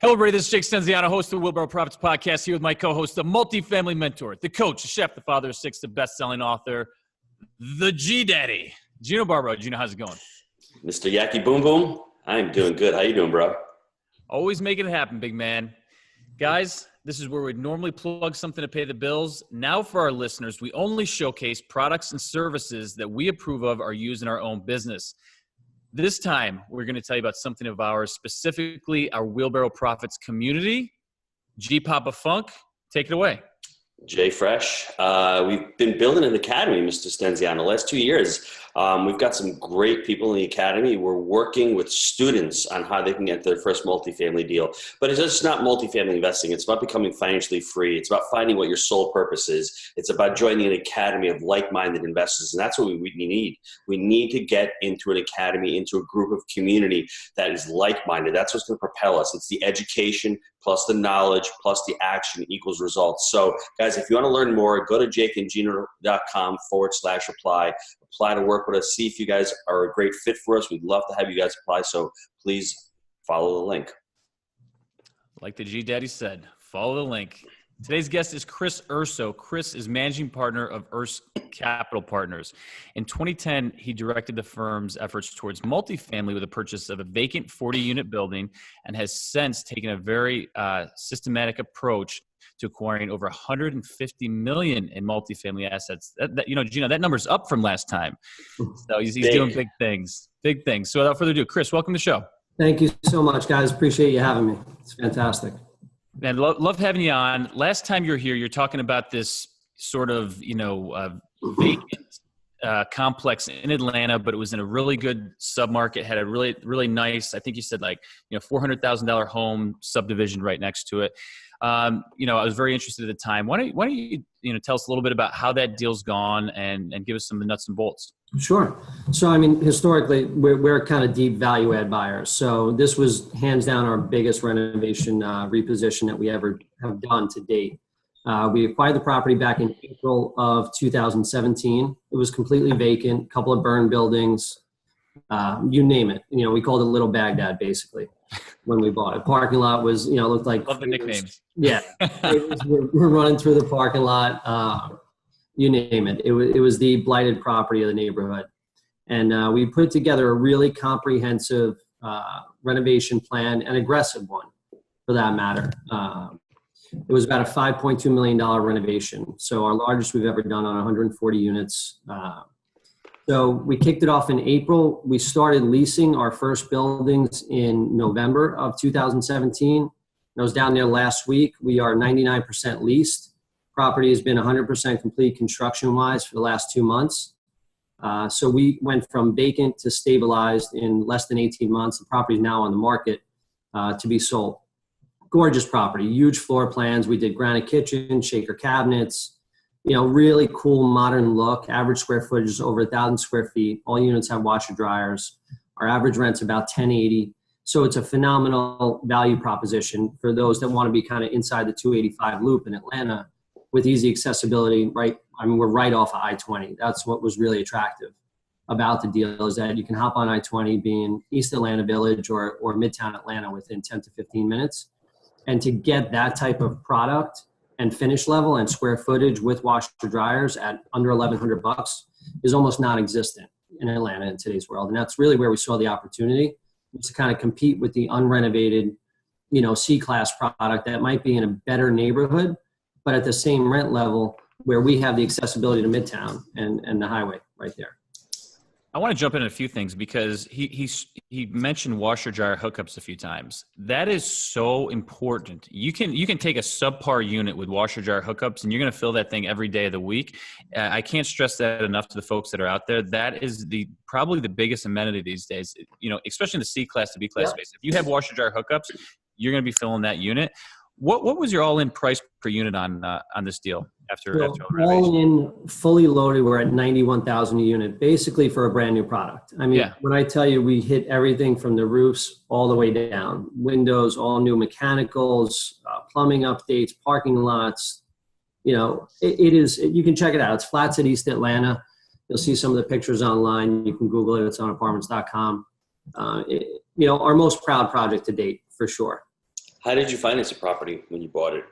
Hello, everybody. This is Jake Stenziano, host of the Wheelbarrow Profits Podcast, here with my co-host, the multifamily mentor, the coach, the chef, the father of six, the best-selling author, the G-Daddy, Gino Barbaro. Gino, how's it going? Mr. Yaki Boom Boom, I'm doing good. How you doing, bro? Always making it happen, big man. Guys, this is where we'd normally plug something to pay the bills. Now for our listeners, we only showcase products and services that we approve of or use in our own business. This time, we're going to tell you about something of ours, specifically our Wheelbarrow Profits community. G Papa Funk, take it away. Jay Fresh. We've been building an academy, Mr. Stenziano, the last 2 years. We've got some great people in the academy. We're working with students on how they can get their first multifamily deal. But it's just not multifamily investing. It's about becoming financially free. It's about finding what your sole purpose is. It's about joining an academy of like-minded investors. And that's what we need. We need to get into an academy, into a group of community that is like-minded. That's what's going to propel us. It's the education plus the knowledge plus the action equals results. So, guys, if you want to learn more, go to jakeandgino.com/apply. Apply to work with us. See if you guys are a great fit for us. We'd love to have you guys apply. So please follow the link. Like the G-Daddy said, follow the link. Today's guest is Chris Urso. Chris is managing partner of Urso Capital Partners. In 2010, he directed the firm's efforts towards multifamily with the purchase of a vacant 40-unit building and has since taken a very systematic approach to acquiring over $150 million in multifamily assets. Gino, that number's up from last time. So he's doing big things. So without further ado, Chris, welcome to the show. Thank you so much, guys. Appreciate you having me. It's fantastic. Man, love having you on. Last time you were here, you're talking about this sort of, vacant complex in Atlanta, but it was in a really good submarket, had a really, really nice, I think you said $400,000 home subdivision right next to it. I was very interested at the time. Why don't you tell us a little bit about how that deal's gone and give us some of the nuts and bolts? Sure. So, historically, we're kind of deep value add buyers. So this was hands down our biggest renovation reposition that we ever have done to date. We acquired the property back in April of 2017. It was completely vacant, a couple of burned buildings, you name it. We called it Little Baghdad, basically, when we bought it. Parking lot was, looked like... Love the nicknames. Yeah. We're running through the parking lot. You name it. It was the blighted property of the neighborhood. And we put together a really comprehensive renovation plan, an aggressive one for that matter. It was about a $5.2 million renovation. So our largest we've ever done on 140 units. So we kicked it off in April. We started leasing our first buildings in November of 2017. I was down there last week. We are 99% leased. Property has been 100% complete construction-wise for the last 2 months. So we went from vacant to stabilized in less than 18 months. The property is now on the market to be sold. Gorgeous property, huge floor plans. We did granite kitchen, shaker cabinets, really cool modern look. Average square footage is over 1,000 square feet. All units have washer dryers. Our average rent's about $1,080. So it's a phenomenal value proposition for those that want to be kind of inside the 285 loop in Atlanta with easy accessibility, right? We're right off of I-20. That's what was really attractive about the deal, is that you can hop on I-20 being East Atlanta Village or Midtown Atlanta within 10 to 15 minutes. And to get that type of product and finish level and square footage with washer dryers at under $1,100 is almost non-existent in Atlanta in today's world. And that's really where we saw the opportunity, was to kind of compete with the unrenovated, C-class product that might be in a better neighborhood, but at the same rent level where we have the accessibility to Midtown and the highway right there. I want to jump in a few things because he mentioned washer dryer hookups a few times. That is so important. You can take a subpar unit with washer dryer hookups and you're going to fill that thing every day of the week. I can't stress that enough to the folks that are out there. That is probably the biggest amenity these days, especially in the C-class to B-class space. If you have washer dryer hookups, you're going to be filling that unit. What was your all-in price per unit on this deal after all in, fully loaded, we're at $91,000 a unit, basically for a brand new product. When I tell you we hit everything from the roofs all the way down, windows, all new mechanicals, plumbing updates, parking lots. It is. You can check it out. It's flats at East Atlanta. You'll see some of the pictures online. You can Google it. It's on apartments.com. Our most proud project to date, for sure. How did you finance the property when you bought it?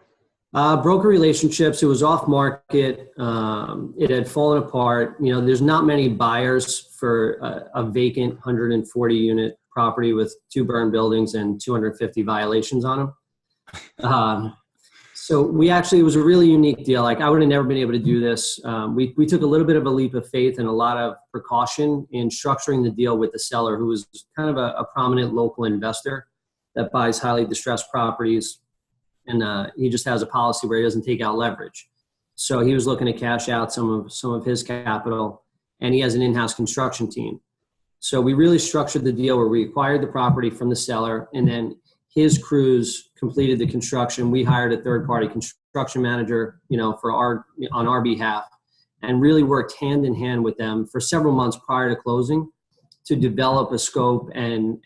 Broker relationships. It was off market. It had fallen apart. There's not many buyers for a vacant 140 unit property with 2 burned buildings and 250 violations on them. So it was a really unique deal. Like, I would have never been able to do this. We took a little bit of a leap of faith and a lot of precaution in structuring the deal with the seller, who was kind of a prominent local investor that buys highly distressed properties. And he just has a policy where he doesn't take out leverage. So he was looking to cash out some of his capital, and he has an in-house construction team. So we really structured the deal where we acquired the property from the seller, and then his crews completed the construction. We hired a third-party construction manager, on our behalf, and really worked hand in hand with them for several months prior to closing to develop a scope and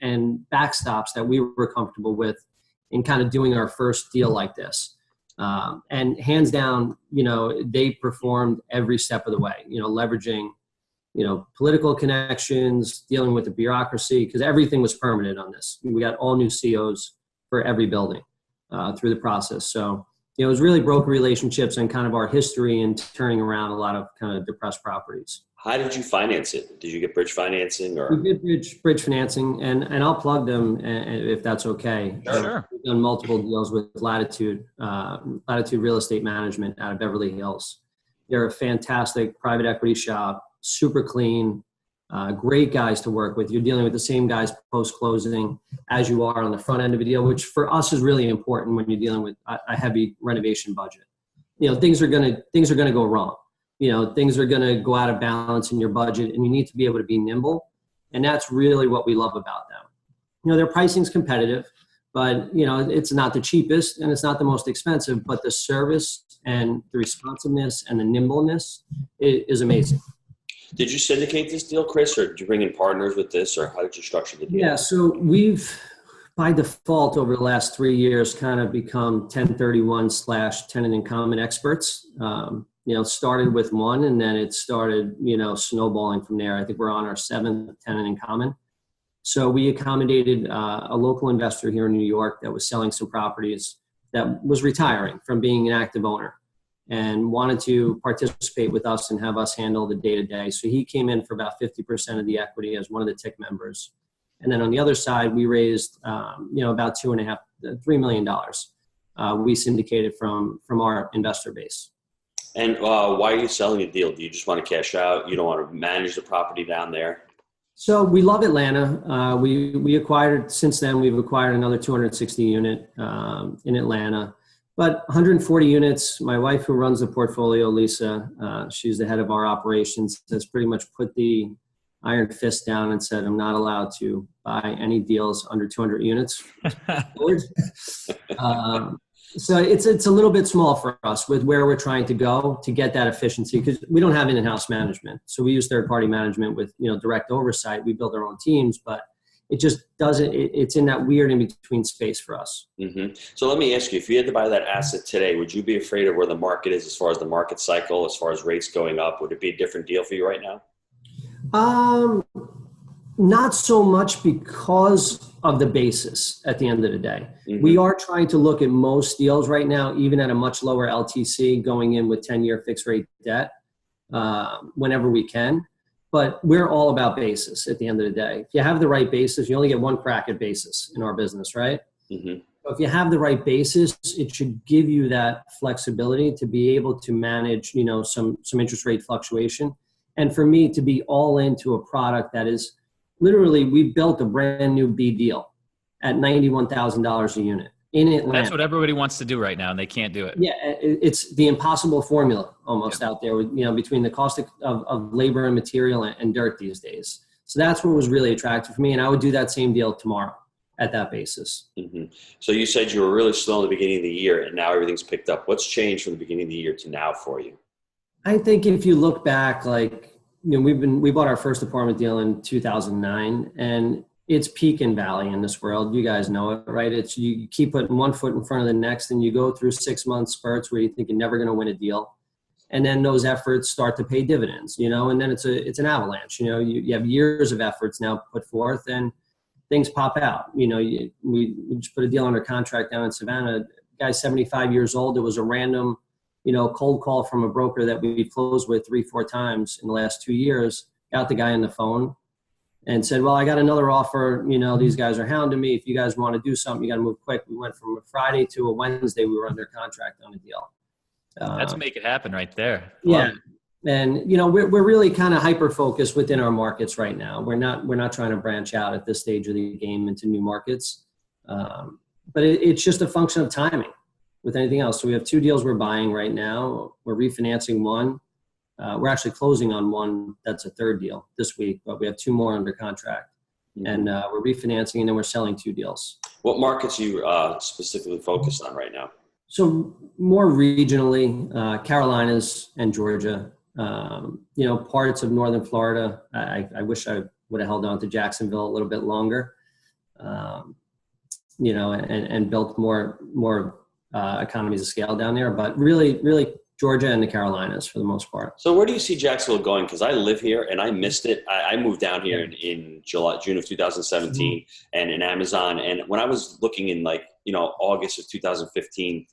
backstops that we were comfortable with in kind of doing our first deal like this. And hands down, they performed every step of the way, leveraging, political connections, dealing with the bureaucracy, because everything was permanent on this. We got all new COs for every building through the process. So, it was really broker relationships and kind of our history in turning around a lot of kind of depressed properties. How did you finance it? Did you get bridge financing or? We did bridge financing, and I'll plug them if that's okay. Sure. We've done multiple deals with Latitude Real Estate Management out of Beverly Hills. They're a fantastic private equity shop, super clean, great guys to work with. You're dealing with the same guys post-closing as you are on the front end of a deal, which for us is really important when you're dealing with a heavy renovation budget. Things are gonna go wrong. Things are going to go out of balance in your budget, and you need to be able to be nimble. And that's really what we love about them. Their pricing's competitive, but, it's not the cheapest and it's not the most expensive, but the service and the responsiveness and the nimbleness is amazing. Did you syndicate this deal, Chris, or did you bring in partners with this, or how did you structure the deal? Yeah, so we've, by default, over the last 3 years, kind of become 1031/tenant in common experts. Started with one, and then it started, snowballing from there. I think we're on our 7th tenant in common. So we accommodated a local investor here in New York that was selling some properties, that was retiring from being an active owner and wanted to participate with us and have us handle the day-to-day. So he came in for about 50% of the equity as one of the TIC members. And then on the other side, we raised, about $3 million. We syndicated from our investor base. And why are you selling a deal? Do you just want to cash out? You don't want to manage the property down there? So we love Atlanta. We acquired, since then, we've acquired another 260 unit in Atlanta. But 140 units, my wife who runs the portfolio, Lisa, she's the head of our operations, has pretty much put the iron fist down and said, I'm not allowed to buy any deals under 200 units. So it's a little bit small for us with where we're trying to go to get that efficiency, because we don't have in-house management. So we use third-party management with direct oversight. We build our own teams, but it just doesn't. It's in that weird in-between space for us. Mm-hmm. So let me ask you: if you had to buy that asset today, would you be afraid of where the market is as far as the market cycle, as far as rates going up? Would it be a different deal for you right now? Not so much because of the basis at the end of the day. Mm-hmm. We are trying to look at most deals right now, even at a much lower LTC, going in with 10-year fixed rate debt whenever we can. But we're all about basis at the end of the day. If you have the right basis, you only get one crack at basis in our business, right? Mm-hmm. So if you have the right basis, it should give you that flexibility to be able to manage, some interest rate fluctuation. And for me to be all into a product that is literally, we built a brand new B deal at $91,000 a unit in Atlanta. That's what everybody wants to do right now, and they can't do it. Yeah, it's the impossible formula almost out there, with, between the cost of labor and material and dirt these days. So that's what was really attractive for me, and I would do that same deal tomorrow at that basis. Mm-hmm. So you said you were really slow in the beginning of the year, and now everything's picked up. What's changed from the beginning of the year to now for you? I think if you look back, we bought our first apartment deal in 2009, and it's peak and valley in this world. You guys know it, right? It's you keep putting one foot in front of the next, and you go through 6 month spurts where you think you're never going to win a deal, and then those efforts start to pay dividends, and then it's an avalanche. You have years of efforts now put forth, and things pop out. We just put a deal under contract down in Savannah. Guy's 75 years old. It was a random, cold call from a broker that we've closed with 3-4 times in the last 2 years. Got the guy on the phone and said, well, I got another offer. These guys are hounding me. If you guys want to do something, you got to move quick. We went from a Friday to a Wednesday. We were under contract on a deal. That's make it happen right there. Yeah. And, we're really kind of hyper-focused within our markets right now. We're not trying to branch out at this stage of the game into new markets. But it's just a function of timing with anything else. So we have 2 deals we're buying right now. We're refinancing one. We're actually closing on one. That's a 3rd deal this week, but we have 2 more under contract. And we're refinancing, and then we're selling 2 deals. What markets are you specifically focused on right now? So more regionally, Carolinas and Georgia. Parts of northern Florida. I wish I would have held on to Jacksonville a little bit longer, and built more economies of scale down there. But really Georgia and the Carolinas for the most part. So where do you see Jacksonville going? Because I live here and I missed it. I moved down here in June of 2017 and in Amazon. And when I was looking in August of 2015,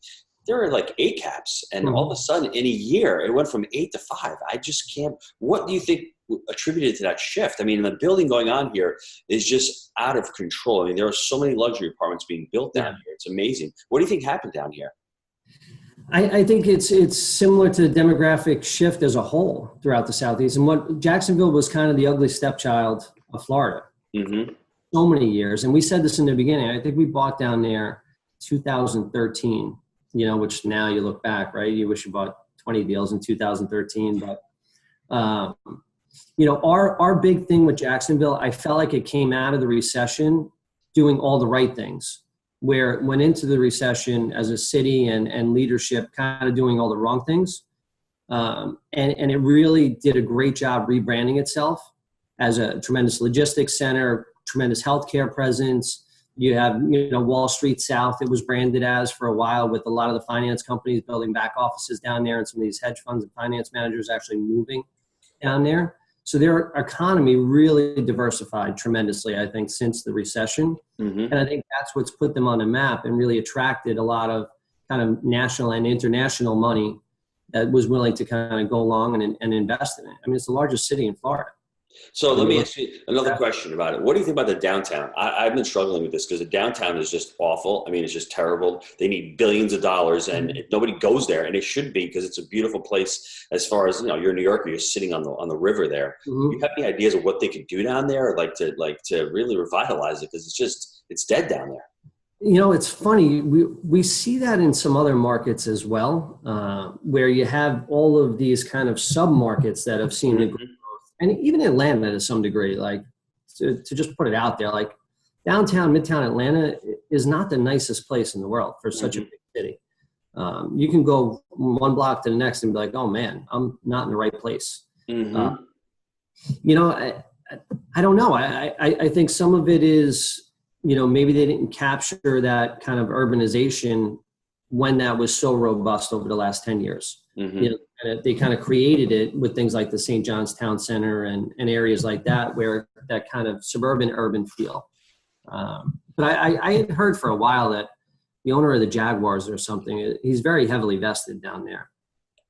there were 8 caps, and all of a sudden in a year it went from 8 to 5. I just can't. What do you think attributed to that shift? I mean, the building going on here is just out of control. I mean, there are so many luxury apartments being built down here. It's amazing. What do you think happened down here? I think it's similar to the demographic shift as a whole throughout the Southeast. And what Jacksonville was kind of the ugly stepchild of Florida. So many years. And we said this in the beginning. I think we bought down there 2013. Which now you look back, right? You wish you bought 20 deals in 2013. But, our big thing with Jacksonville, I felt like it came out of the recession doing all the right things, where it went into the recession as a city and leadership kind of doing all the wrong things. And it really did a great job rebranding itself as a tremendous logistics center, tremendous healthcare presence. You have, Wall Street South, it was branded as for a while, with a lot of the finance companies building back offices down there, and some of these hedge funds and finance managers actually moving down there. So their economy really diversified tremendously, I think, since the recession. And I think that's what's put them on the map and really attracted a lot of kind of national and international money that was willing to kind of go along and invest in it. I mean, it's the largest city in Florida. So let me ask you another question about it. What do you think about the downtown? I've been struggling with this because the downtown is just awful. I mean, it's just terrible. They need billions of dollars, and nobody goes there, and it should be, because it's a beautiful place. As far as you're a New Yorker, you're sitting on the river there. Do you have any ideas of what they could do down there, to really revitalize it? Because it's dead down there. It's funny. We see that in some other markets as well, where you have all of these kind of sub-markets that have seen the growth. And even Atlanta to some degree, to just put it out there, downtown, midtown Atlanta is not the nicest place in the world for such a big city. You can go one block to the next and be like, oh man, I'm not in the right place. I don't know. I think some of it is, maybe they didn't capture that kind of urbanization when that was so robust over the last 10 years. They kind of created it with things like the St. John's Town Center and areas like that, where that kind of suburban urban feel. But I had heard for a while that the owner of the Jaguars or something, he's very heavily vested down there.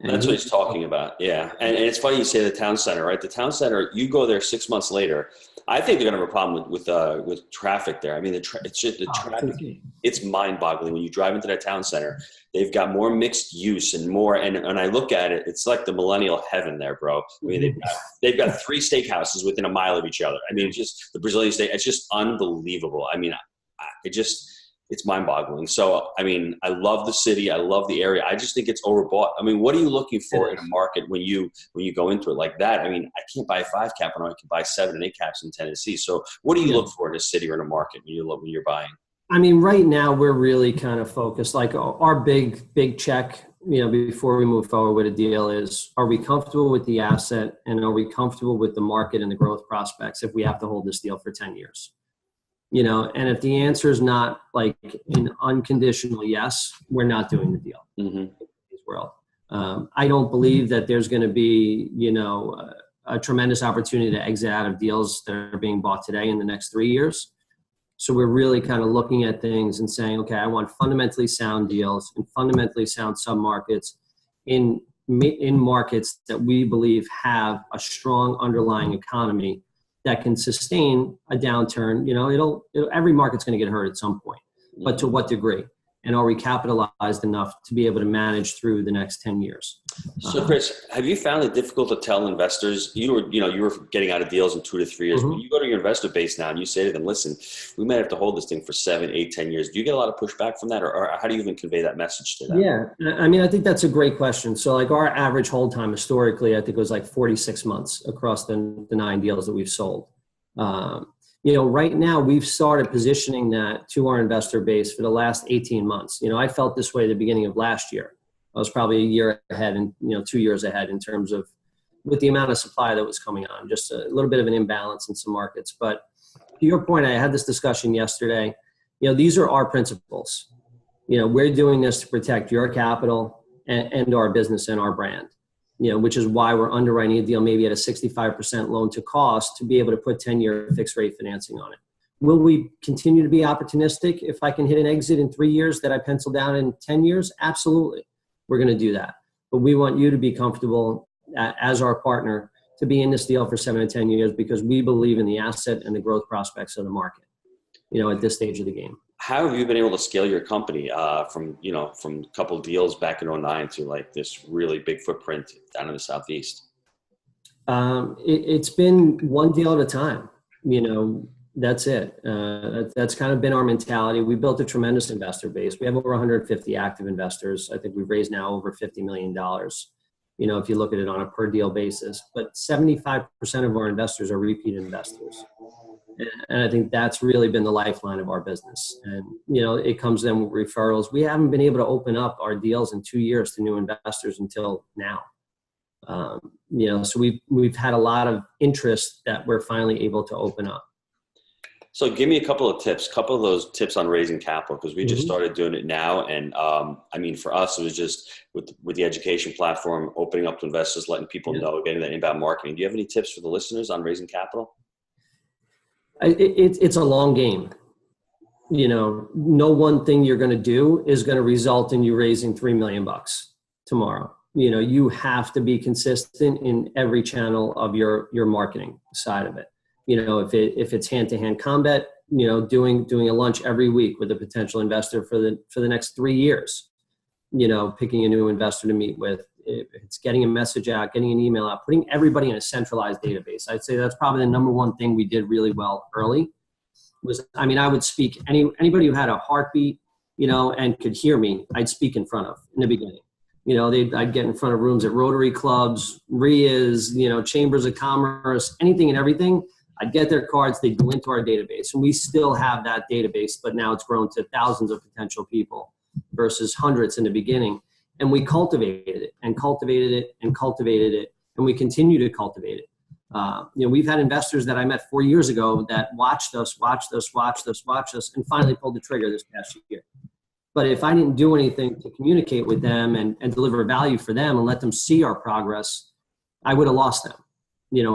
And that's what he's talking about. Yeah. And it's funny you say the town center, right? The town center, you go there 6 months later. I think they're going to have a problem with traffic there. I mean, it's just the traffic. It's mind-boggling when you drive into that town center. They've got more mixed use and more. And I look at it, it's like the millennial heaven there, bro. I mean, they've got 3 steakhouses within a mile of each other. I mean, it's just the Brazilian steak. It's just unbelievable. I mean, it's mind-boggling. So, I mean, I love the city. I love the area. I just think it's overbought. I mean, what are you looking for in a market when you go into it like that? I mean, I can't buy a 5 cap when I can buy 7 and 8 caps in Tennessee. So what do you look for in a city or in a market when you're buying? I mean, right now we're really kind of focused, our big check, before we move forward with a deal is, are we comfortable with the asset, and are we comfortable with the market and the growth prospects if we have to hold this deal for 10 years? And if the answer is not an unconditional yes, we're not doing the deal in this world. I don't believe that there's going to be, a tremendous opportunity to exit out of deals that are being bought today in the next 3 years. So we're really kind of looking at things and saying, okay, I want fundamentally sound deals and fundamentally sound submarkets in markets that we believe have a strong underlying economy that can sustain a downturn. You know, every market's going to get hurt at some point, but to what degree? And are we capitalized enough to be able to manage through the next 10 years? So Chris, have you found it difficult to tell investors, you were getting out of deals in 2 to 3 years, when you go to your investor base now and you say to them, listen, we might have to hold this thing for 7, 8, 10 years. Do you get a lot of pushback from that, or how do you even convey that message to them? Yeah, I mean, I think that's a great question. So like our average hold time historically, I think was like 46 months across the 9 deals that we've sold. Right now we've started positioning that to our investor base for the last 18 months. I felt this way at the beginning of last year. I was probably a year ahead and 2 years ahead in terms of with the amount of supply that was coming on, just a little bit of an imbalance in some markets. But to your point, I had this discussion yesterday. These are our principles. We're doing this to protect your capital and our business and our brand. Which is why we're underwriting a deal maybe at a 65% loan to cost to be able to put 10-year fixed rate financing on it. Will we continue to be opportunistic if I can hit an exit in 3 years that I pencil down in 10 years? Absolutely. We're going to do that. But we want you to be comfortable as our partner to be in this deal for 7 to 10 years because we believe in the asset and the growth prospects of the market, at this stage of the game. How have you been able to scale your company from a couple of deals back in 2009 to like this really big footprint down in the Southeast? It's been one deal at a time. That's it. That's kind of been our mentality. We built a tremendous investor base. We have over 150 active investors. I think we've raised now over $50 million, if you look at it on a per deal basis. But 75% of our investors are repeat investors. And I think that's really been the lifeline of our business. And, it comes in with referrals. We haven't been able to open up our deals in 2 years to new investors until now. So we've had a lot of interest that we're finally able to open up. So give me a couple of those tips on raising capital, because we just started doing it now. And for us, it was just with the education platform, opening up to investors, letting people know, getting that inbound marketing. Do you have any tips for the listeners on raising capital? It's a long game. No one thing you're going to do is going to result in you raising $3 million tomorrow. You have to be consistent in every channel of your marketing side of it. If it's hand-to-hand combat, doing a lunch every week with a potential investor for the next 3 years, picking a new investor to meet with. If it's getting a message out, getting an email out, putting everybody in a centralized database. I'd say that's probably the number one thing we did really well early. I would speak anybody who had a heartbeat, and could hear me, I'd speak in front of in the beginning. I'd get in front of rooms at Rotary clubs, RIAs, chambers of commerce, anything and everything. I'd get their cards, they'd go into our database. And we still have that database, but now it's grown to thousands of potential people versus hundreds in the beginning. And we cultivated it and cultivated it and cultivated it. And we continue to cultivate it. We've had investors that I met 4 years ago that watched us, and finally pulled the trigger this past year. But if I didn't do anything to communicate with them and deliver value for them and let them see our progress, I would have lost them,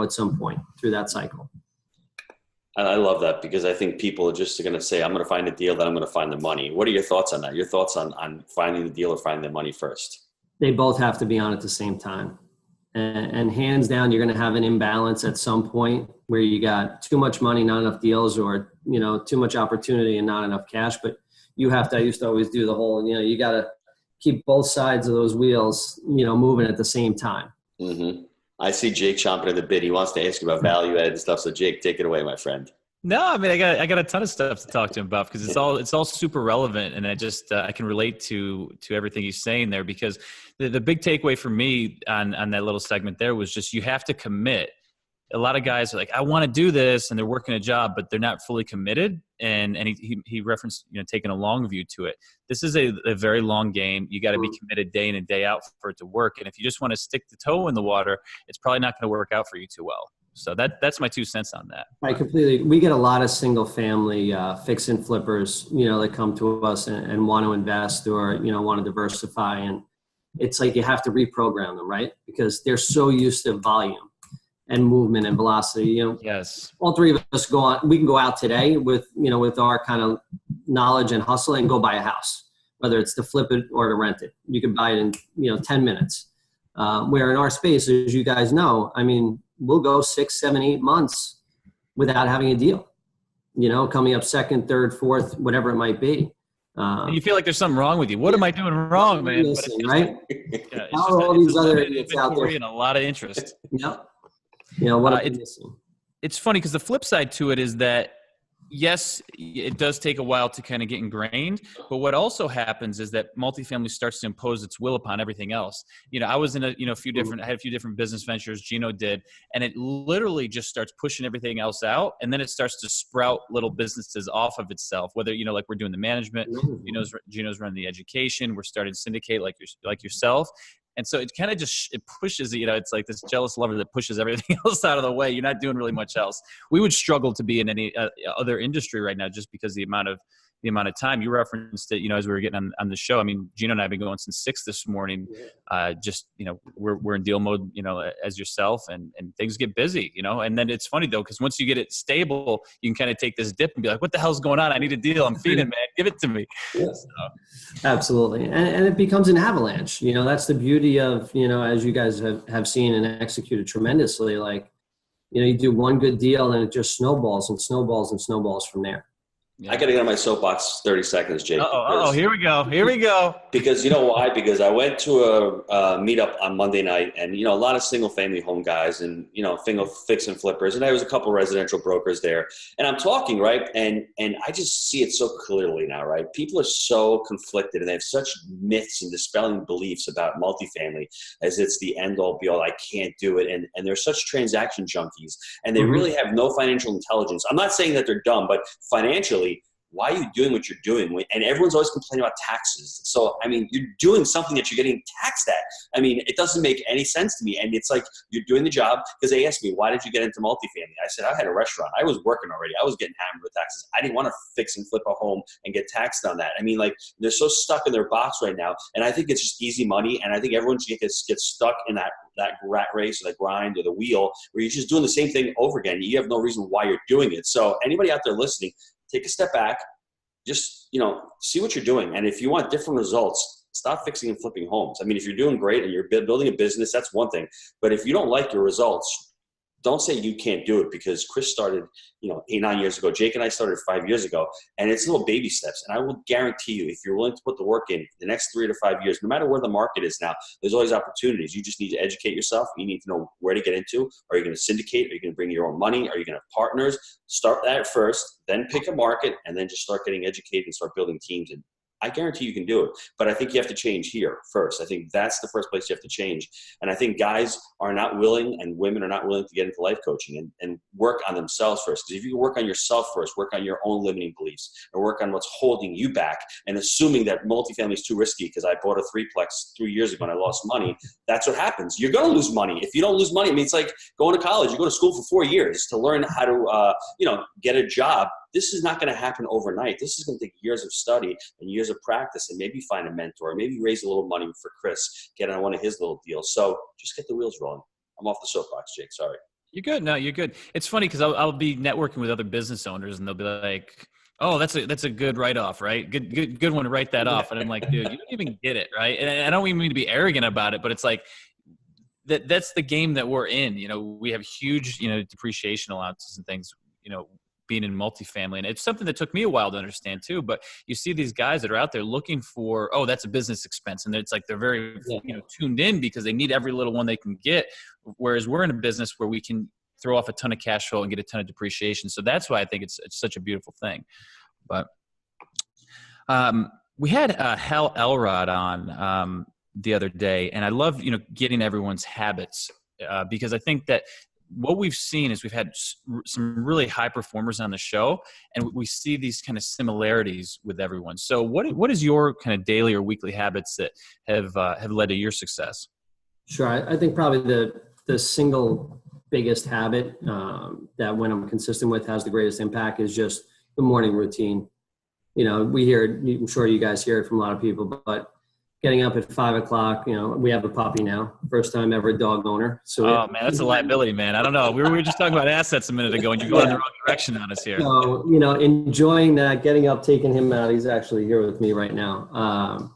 at some point through that cycle. I love that, because I think people are just going to say, I'm going to find a deal, then I'm going to find the money. What are your thoughts on that? Your thoughts on finding the deal or finding the money first? They both have to be on at the same time. And hands down, you're going to have an imbalance at some point where you got too much money, not enough deals, or, too much opportunity and not enough cash. But I used to always do the whole, you got to keep both sides of those wheels, moving at the same time. Mm-hmm. I see Jake chomping at the bit. He wants to ask you about value added stuff. So Jake, take it away, my friend. No, I got a ton of stuff to talk to him about, because it's all super relevant, and I can relate to everything he's saying there, because the big takeaway for me on that little segment there was just, you have to commit. A lot of guys are like, I want to do this, and they're working a job, but they're not fully committed. And he referenced, taking a long view to it. This is a very long game. You got to be committed day in and day out for it to work. And if you just want to stick the toe in the water, it's probably not going to work out for you too well. So that's my 2 cents on that. We get a lot of single family fix and flippers, that come to us and want to invest or, want to diversify. And it's like you have to reprogram them, right? Because they're so used to volume. and movement and velocity. Yes. All three of us we can go out today with, with our kind of knowledge and hustle and go buy a house, whether it's to flip it or to rent it. You can buy it in, 10 minutes. Where in our space, as you guys know, I mean, we'll go 6, 7, 8 months without having a deal, coming up second, third, fourth, whatever it might be. And you feel like there's something wrong with you. What am I doing wrong, man? Missing, right? Yeah, How are all these other idiots out there? And a lot of interest. Yep. What am I missing? It's funny because the flip side to it is that, yes, it does take a while to kind of get ingrained, but what also happens is that multifamily starts to impose its will upon everything else. I was in I had a few different business ventures, Gino did, and it literally just starts pushing everything else out, and then it starts to sprout little businesses off of itself, whether, like we're doing the management, Gino's running the education, we're starting to syndicate like yourself. And so it kind of just, it pushes, it's like this jealous lover that pushes everything else out of the way. You're not doing really much else. We would struggle to be in any other industry right now just because the amount of time you referenced it, as we were getting on the show. I mean, Gino and I have been going since 6 this morning. We're in deal mode, as yourself, and things get busy, and then it's funny though, because once you get it stable, you can kind of take this dip and be like, what the hell's going on? I need a deal. I'm feeding, man. Give it to me. Yes. Absolutely. And it becomes an avalanche. That's the beauty of, as you guys have seen and executed tremendously, like, you do one good deal and it just snowballs and snowballs and snowballs from there. Yeah. I got to get on my soapbox 30 seconds, Jake. Here we go. Because you know why? Because I went to a meetup on Monday night, and a lot of single family home guys, and fix and flippers, and there was a couple residential brokers there, and I'm talking, right, and I just see it so clearly now, right? People are so conflicted, and they have such myths and dispelling beliefs about multifamily as it's the end all be all. I can't do it, and they're such transaction junkies, and they really have no financial intelligence. I'm not saying that they're dumb, but financially, why are you doing what you're doing? And everyone's always complaining about taxes. So, I mean, you're doing something that you're getting taxed at. I mean, it doesn't make any sense to me. And it's like, you're doing the job, because they asked me, why did you get into multifamily? I said, I had a restaurant. I was working already. I was getting hammered with taxes. I didn't want to fix and flip a home and get taxed on that. I mean, like, they're so stuck in their box right now. And I think it's just easy money. And I think everyone gets stuck in that rat race or the grind or the wheel, where you're just doing the same thing over again. You have no reason why you're doing it. So anybody out there listening, take a step back, just, see what you're doing. And if you want different results, stop fixing and flipping homes. I mean, if you're doing great and you're building a business, that's one thing. But if you don't like your results, don't say you can't do it, because Chris started, 8, 9 years ago. Jake and I started 5 years ago, and it's little baby steps. And I will guarantee you, if you're willing to put the work in the next 3 to 5 years, no matter where the market is now, there's always opportunities. You just need to educate yourself. You need to know where to get into. Are you going to syndicate? Are you going to bring your own money? Are you going to have partners? Start that first, then pick a market, and then just start getting educated and start building teams. And I guarantee you can do it, but I think you have to change here first. I think that's the first place you have to change. And I think guys are not willing, and women are not willing to get into life coaching and work on themselves first. Because if you can work on yourself first, work on your own limiting beliefs, and work on what's holding you back, and assuming that multifamily is too risky because I bought a threeplex 3 years ago and I lost money, that's what happens. You're going to lose money. If you don't lose money, I mean, it's like going to college. You go to school for 4 years to learn how to, get a job. This is not going to happen overnight. This is going to take years of study and years of practice, and maybe find a mentor, maybe raise a little money for Chris, get on one of his little deals. So just get the wheels rolling. I'm off the soapbox, Jake. Sorry. You're good. No, you're good. It's funny because I'll be networking with other business owners, and they'll be like, "Oh, that's a good write-off, right? Good one to write that off." And I'm like, "Dude, you don't even get it, right?" And I don't even mean to be arrogant about it, but it's like that's the game that we're in. We have huge, depreciation allowances and things, being in multifamily. And it's something that took me a while to understand too, but you see these guys that are out there looking for, oh, that's a business expense. And it's like, they're very, tuned in because they need every little one they can get. Whereas we're in a business where we can throw off a ton of cash flow and get a ton of depreciation. So that's why I think it's such a beautiful thing. But we had Hal Elrod on the other day, and I love, getting everyone's habits because I think that what we've seen is we've had some really high performers on the show, and we see these kind of similarities with everyone. So what is your kind of daily or weekly habits that have led to your success? Sure. I think probably the single biggest habit that when I'm consistent with has the greatest impact is just the morning routine. We hear it, I'm sure you guys hear it from a lot of people, but getting up at 5 o'clock. We have a puppy now, first time ever dog owner. So oh man, that's a liability, man. I don't know. We were just talking about assets a minute ago, and you're going in the wrong direction on us here. So, enjoying that, getting up, taking him out. He's actually here with me right now.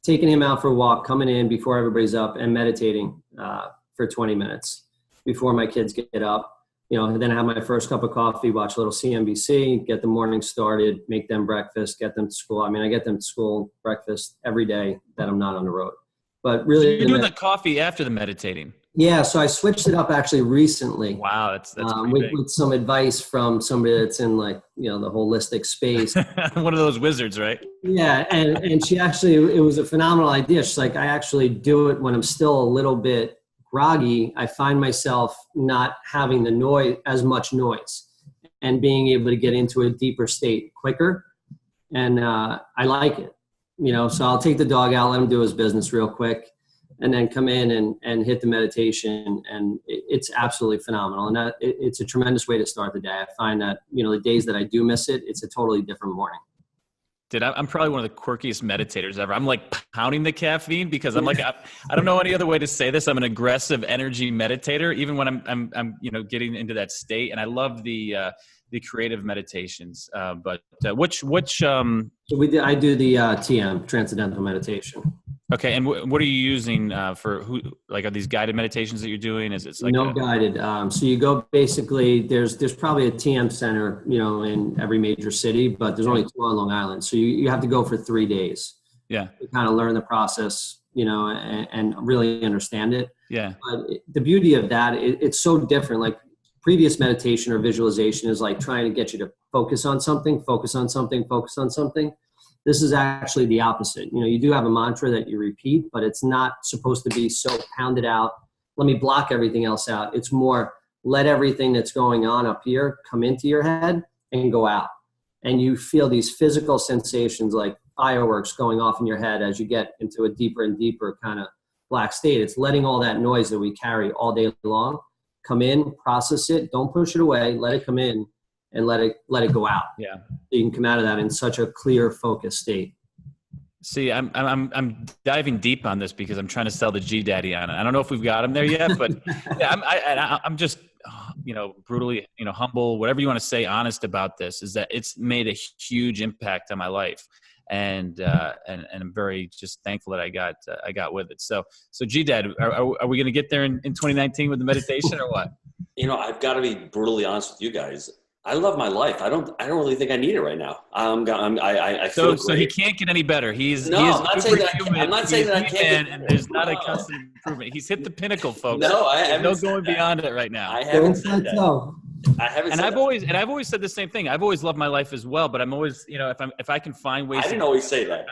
Taking him out for a walk, coming in before everybody's up, and meditating for 20 minutes before my kids get up. And then have my first cup of coffee, watch a little CNBC, get the morning started, make them breakfast, get them to school. I mean, I get them to school, breakfast every day that I'm not on the road. But really, so you're doing the coffee after the meditating. Yeah, so I switched it up actually recently. Wow, that's with some advice from somebody that's in the holistic space. One of those wizards, right? Yeah, and she actually, it was a phenomenal idea. She's like, I actually do it when I'm still a little bit groggy. I find myself not having as much noise and being able to get into a deeper state quicker. And I like it, so I'll take the dog out, let him do his business real quick, and then come in and hit the meditation. And it's absolutely phenomenal. And it's a tremendous way to start the day. I find that, the days that I do miss it, it's a totally different morning. Dude, I'm probably one of the quirkiest meditators ever. I'm like pounding the caffeine because I'm like, I don't know any other way to say this. I'm an aggressive energy meditator, even when I'm getting into that state. And I love the creative meditations. But which So I do the TM, Transcendental Meditation. Okay, and what are you using for who? Like, are these guided meditations that you're doing? Is it like guided? So you go basically. There's probably a TM center, in every major city, but there's only 2 on Long Island. So you have to go for 3 days. Yeah. To kind of learn the process, and really understand it. Yeah. But the beauty of that, it's so different. Like previous meditation or visualization is like trying to get you to focus on something, focus on something, focus on something. This is actually the opposite. You do have a mantra that you repeat, but it's not supposed to be so pounded out. Let me block everything else out. It's more, let everything that's going on up here come into your head and go out. And you feel these physical sensations like fireworks going off in your head as you get into a deeper and deeper kind of black state. It's letting all that noise that we carry all day long come in, process it, don't push it away, let it come in, and let it go out. Yeah. So you can come out of that in such a clear, focused state. See, I'm diving deep on this because I'm trying to sell the G Daddy on it. I don't know if we've got him there yet, but yeah, I'm just, brutally, humble, whatever you want to say, honest about this, is that it's made a huge impact on my life. And I'm very just thankful that I got with it. So G Dad, are we going to get there in 2019 with the meditation or what? I've got to be brutally honest with you guys. I love my life. I don't really think I need it right now. I feel great. So he can't get any better. I'm not saying that I can't. And there's not a constant improvement. He's hit the pinnacle, folks. No, I haven't. No going beyond it right now. I haven't said that. I've always said the same thing. I've always loved my life as well, but I'm always, if I can find ways. I didn't always say that.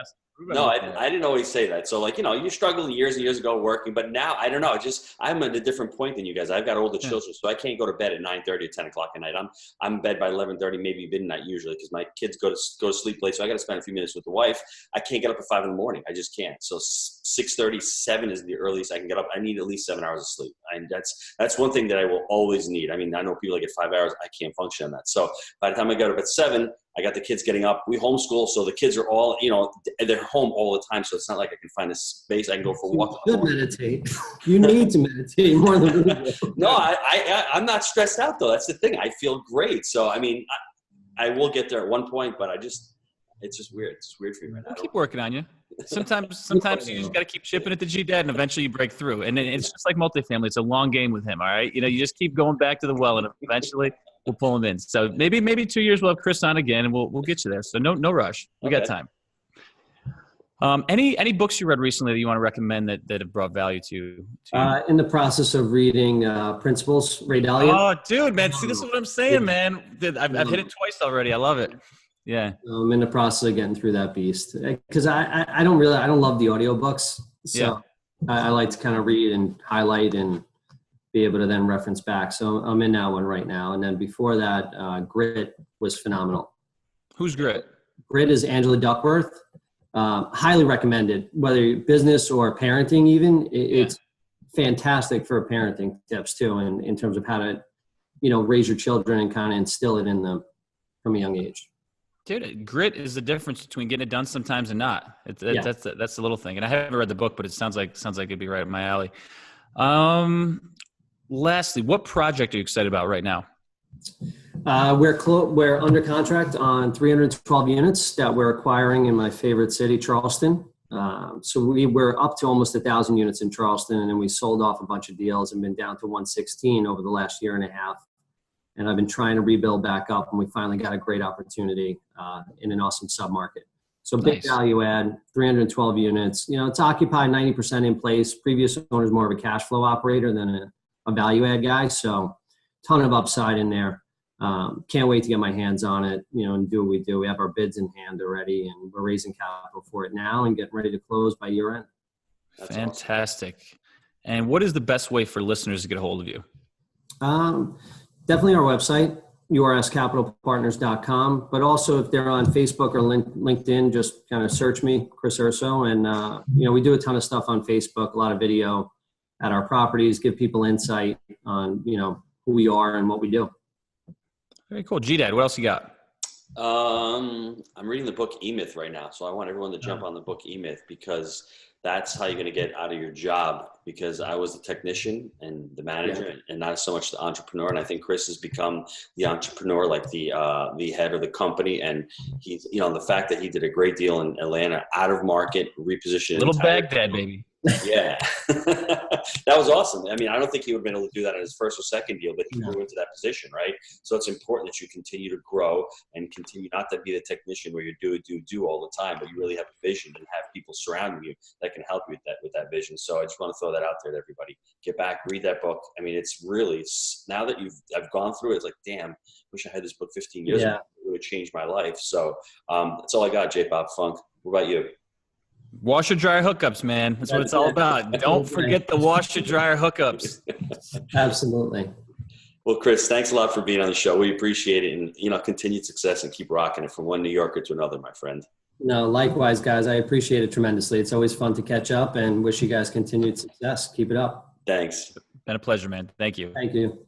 No, I didn't always say that. So you struggled years and years ago working, but now I don't know. I'm at a different point than you guys. I've got older children, so I can't go to bed at 9:30 or 10 o'clock at night. I'm in bed by 11:30, maybe midnight usually, because my kids go to sleep late. So I got to spend a few minutes with the wife. I can't get up at 5 in the morning. I just can't. So 6:30, 7 is the earliest I can get up. I need at least 7 hours of sleep, and that's one thing that I will always need. I mean, I know people that get 5 hours. I can't function on that. So by the time I get up at 7. I got the kids getting up. We homeschool, so the kids are all, they're home all the time. So it's not like I can find a space. I can go for a walk. You should meditate. You need to meditate more than we do. No, I'm not stressed out though. That's the thing. I feel great. So I mean, I will get there at one point, but it's just weird. It's weird for me right now. I'll keep working on you. Sometimes you just got to keep chipping at the G Dad, and eventually you break through. And it's just like multifamily. It's a long game with him. All right, you just keep going back to the well, and eventually we'll pull him in. So maybe 2 years we'll have Chris on again, and we'll get you there. So no rush. We got time. Any books you read recently that you want to recommend that have brought value to you? In the process of reading Principles, Ray Dalio. Oh, dude, man. See, this is what I'm saying, man. I've hit it twice already. I love it. Yeah. I'm in the process of getting through that beast because I don't love the audiobooks. So I like to kind of read and highlight and be able to then reference back. So I'm in that one right now. And then before that, Grit was phenomenal. Who's Grit? Grit is Angela Duckworth. Highly recommended, whether you're business or parenting even. It's fantastic for parenting tips too, and in terms of how to, raise your children and kind of instill it in them from a young age. Dude, grit is the difference between getting it done sometimes and not. That's the little thing. And I haven't read the book, but it sounds like it'd be right up my alley. Lastly, what project are you excited about right now? We're under contract on 312 units that we're acquiring in my favorite city, Charleston. So we're up to almost 1,000 units in Charleston, and then we sold off a bunch of deals and been down to 116 over the last year and a half. And I've been trying to rebuild back up, and we finally got a great opportunity in an awesome submarket. So big value add, 312 units. You know, it's occupied 90% in place. Previous owner's more of a cash flow operator than a value add guy. So ton of upside in there. Can't wait to get my hands on it, you know, and do what we do. We have our bids in hand already, and we're raising capital for it now and getting ready to close by year end. That's fantastic. Awesome. And what is the best way for listeners to get a hold of you? Definitely our website, urscapitalpartners.com. But also if they're on Facebook or LinkedIn, just kind of search me, Chris Urso. And, you know, we do a ton of stuff on Facebook, a lot of video at our properties, give people insight on, you know, who we are and what we do. Very cool. G-Dad, what else you got? I'm reading the book E-Myth right now. So I want everyone to jump on the book E-Myth, because that's how you're going to get out of your job, because I was the technician and the manager and not so much the entrepreneur. And I think Chris has become the entrepreneur, like the head of the company. And he's, you know, the fact that he did a great deal in Atlanta, out of market, repositioned. Little Baghdad, baby. Yeah. That was awesome. I mean, I don't think he would have been able to do that in his first or second deal, but he grew into that position, right? So it's important that you continue to grow and continue not to be the technician where you do all the time, but you really have a vision and have people surrounding you that can help you with that vision. So I just want to throw that out there to everybody. Get back, read that book. I mean, it's really, now that I've gone through it, it's like, damn, wish I had this book 15 years ago. It would change my life. So that's all I got, J Bob Funk. What about you? Washer dryer hookups, man. That's what it's all about. Don't forget the washer dryer hookups. Absolutely. Well, Chris, thanks a lot for being on the show. We appreciate it, and, you know, continued success, and keep rocking it from one New Yorker to another, my friend. No, likewise, guys. I appreciate it tremendously. It's always fun to catch up, and wish you guys continued success. Keep it up. Thanks. Been a pleasure, man. Thank you. Thank you.